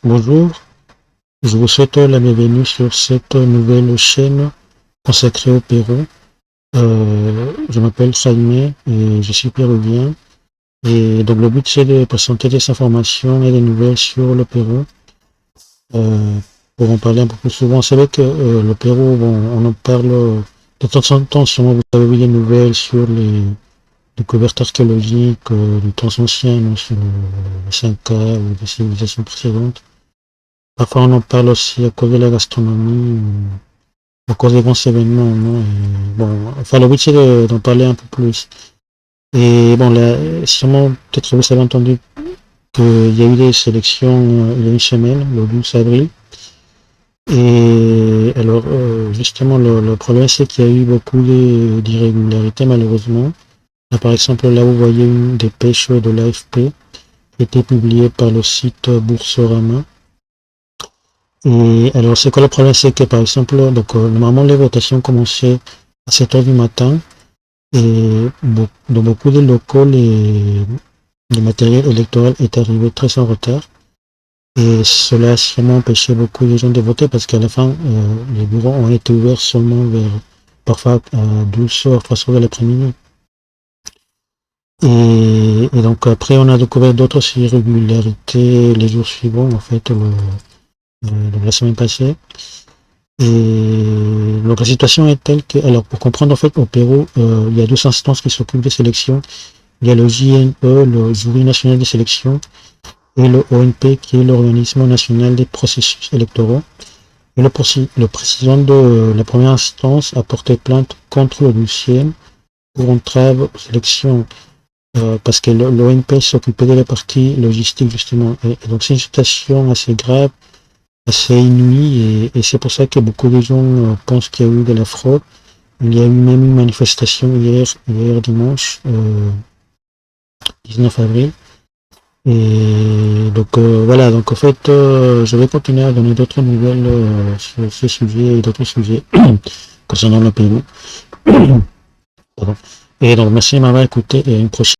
Bonjour, je vous souhaite la bienvenue sur cette nouvelle chaîne consacrée au Pérou. Je m'appelle Jaime et je suis péruvien. Et donc le but c'est de présenter des informations et des nouvelles sur le Pérou. Euh, pour en parler un peu plus souvent, c'est vrai que le Pérou, bon, on en parle de temps en temps. Sûrement vous avez vu des nouvelles sur les découvertes archéologiques du temps ancien, non, sur les Incas ou des civilisations précédentes. Parfois, on en parle aussi à cause de la gastronomie, ou à cause des grands événements, non? Et bon, enfin, le but, c'est d'en parler un peu plus. Et bon, là, sûrement, peut-être que vous avez entendu qu'il y a eu des sélections il y a une semaine, le 12 avril. Et alors, justement, le problème, c'est qu'il y a eu beaucoup d'irrégularités, malheureusement. Là, par exemple, là, vous voyez une dépêche de l'AFP qui a été publiée par le site Boursorama. Et alors, c'est quoi le problème? C'est que, par exemple, donc, normalement, les votations commençaient à 7 heures du matin et dans beaucoup de locaux, le matériel électoral est arrivé très en retard. Et cela a sûrement empêché beaucoup de gens de voter parce qu'à la fin, les bureaux ont été ouverts seulement vers parfois à 12 heures, 3 heures de l'après-midi. Et donc après, on a découvert d'autres irrégularités les jours suivants, en fait, la semaine passée. Et donc la situation est telle que, alors pour comprendre en fait au Pérou, il y a deux instances qui s'occupent des sélections. Il y a le JNE, le Jury national des sélections, et le ONP qui est l'organisme national des processus électoraux. Et le président de la première instance a porté plainte contre le dossier pour entrave aux élections parce que l'ONP s'occupait de la partie logistique justement. Et donc c'est une situation assez grave, assez inouïe, et c'est pour ça que beaucoup de gens pensent qu'il y a eu de la fraude. Il y a eu même une manifestation hier dimanche, 19 avril. Et donc voilà, donc en fait, je vais continuer à donner d'autres nouvelles sur ce sujet et d'autres sujets concernant le Pérou. Pardon. Et donc merci de m'avoir écouté et à une prochaine.